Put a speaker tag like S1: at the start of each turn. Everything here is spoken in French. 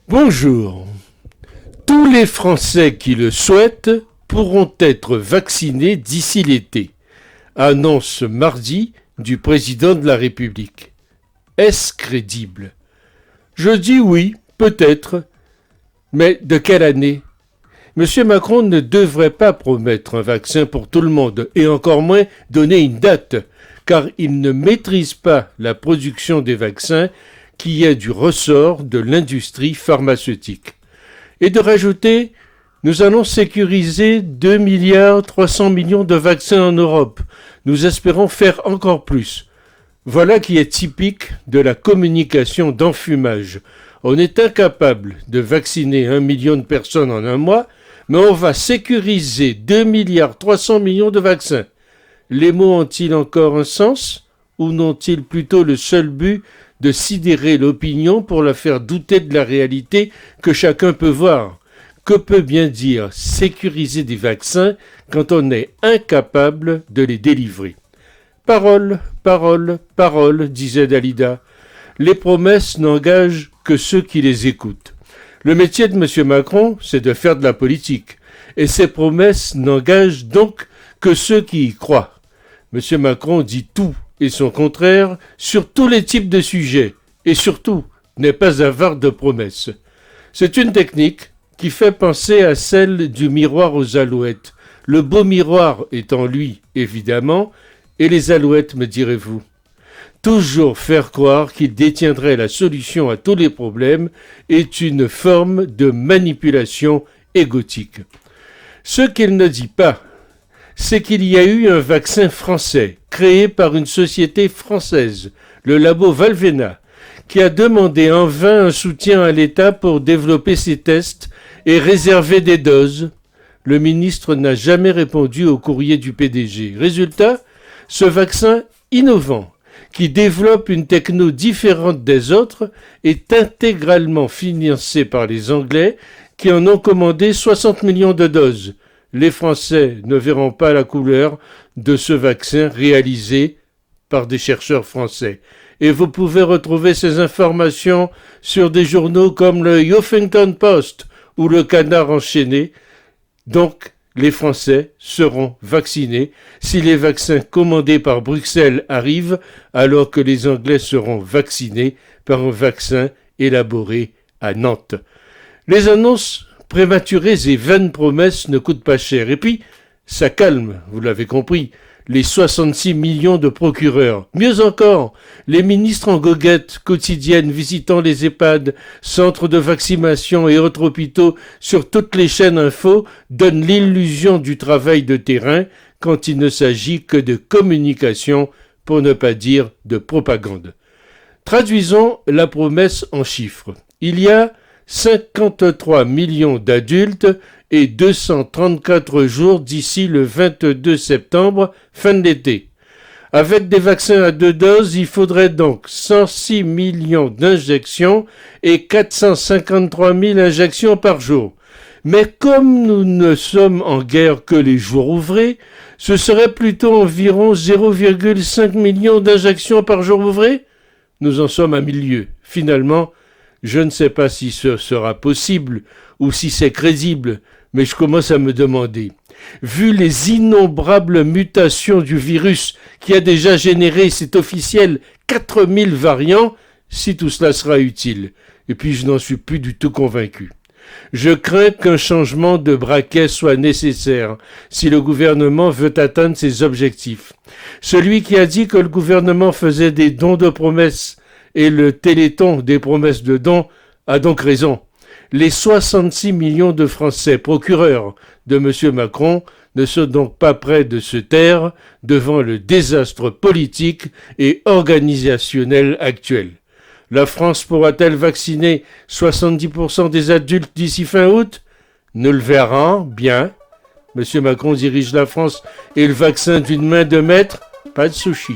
S1: Bonjour. Tous les Français qui le souhaitent pourront être vaccinés d'ici l'été, annonce mardi du président de la République. Est-ce crédible? Je dis oui, peut-être, mais de quelle année? M. Macron ne devrait pas promettre un vaccin pour tout le monde, et encore moins donner une date, car il ne maîtrise pas la production des vaccins qui est du ressort de l'industrie pharmaceutique. Et de rajouter, nous allons sécuriser 2,3 milliards de vaccins en Europe. Nous espérons faire encore plus. Voilà qui est typique de la communication d'enfumage. On est incapable de vacciner 1 million de personnes en un mois, mais on va sécuriser 2,3 milliards de vaccins. Les mots ont-ils encore un sens, ou n'ont-ils plutôt le seul but de sidérer l'opinion pour la faire douter de la réalité que chacun peut voir? Que peut bien dire sécuriser des vaccins quand on est incapable de les délivrer? Parole, parole, parole, disait Dalida. Les promesses n'engagent que ceux qui les écoutent. Le métier de M. Macron, c'est de faire de la politique, et ces promesses n'engagent donc que ceux qui y croient. M. Macron dit tout et son contraire sur tous les types de sujets, et surtout n'est pas avare de promesses. C'est une technique qui fait penser à celle du miroir aux alouettes, le beau miroir étant lui, évidemment, et les alouettes, me direz-vous. Toujours faire croire qu'il détiendrait la solution à tous les problèmes est une forme de manipulation égotique. Ce qu'il ne dit pas, c'est qu'il y a eu un vaccin français, créé par une société française, le labo Valvena, qui a demandé en vain un soutien à l'État pour développer ses tests et réserver des doses. Le ministre n'a jamais répondu au courrier du PDG. Résultat, ce vaccin innovant, qui développe une techno différente des autres, est intégralement financé par les Anglais, qui en ont commandé 60 millions de doses. Les Français ne verront pas la couleur de ce vaccin réalisé par des chercheurs français. Et vous pouvez retrouver ces informations sur des journaux comme le Huffington Post ou le Canard enchaîné. Donc, les Français seront vaccinés si les vaccins commandés par Bruxelles arrivent, alors que les Anglais seront vaccinés par un vaccin élaboré à Nantes. Les annonces prématurées et vaines promesses ne coûtent pas cher. Et puis, ça calme, vous l'avez compris, les 66 millions de procureurs. Mieux encore, les ministres en goguette quotidienne visitant les EHPAD, centres de vaccination et autres hôpitaux sur toutes les chaînes info donnent l'illusion du travail de terrain quand il ne s'agit que de communication, pour ne pas dire de propagande. Traduisons la promesse en chiffres. Il y a 53 millions d'adultes et 234 jours d'ici le 22 septembre, fin de l'été. Avec des vaccins à 2 doses, il faudrait donc 106 millions d'injections et 453 000 injections par jour. Mais comme nous ne sommes en guerre que les jours ouvrés, ce serait plutôt environ 0,5 millions d'injections par jour ouvré. Nous en sommes à milieu. Finalement, je ne sais pas si ce sera possible ou si c'est crédible, mais je commence à me demander. Vu les innombrables mutations du virus qui a déjà généré, c'est officiel, 4000 variants, si tout cela sera utile. Et puis je n'en suis plus du tout convaincu. Je crains qu'un changement de braquet soit nécessaire si le gouvernement veut atteindre ses objectifs. Celui qui a dit que le gouvernement faisait des dons de promesses et le téléthon des promesses de dons a donc raison. Les 66 millions de Français procureurs de M. Macron ne sont donc pas près de se taire devant le désastre politique et organisationnel actuel. La France pourra-t-elle vacciner 70% des adultes d'ici fin août? Nous le verrons bien. M. Macron dirige la France et le vaccin d'une main de maître, pas de sushi.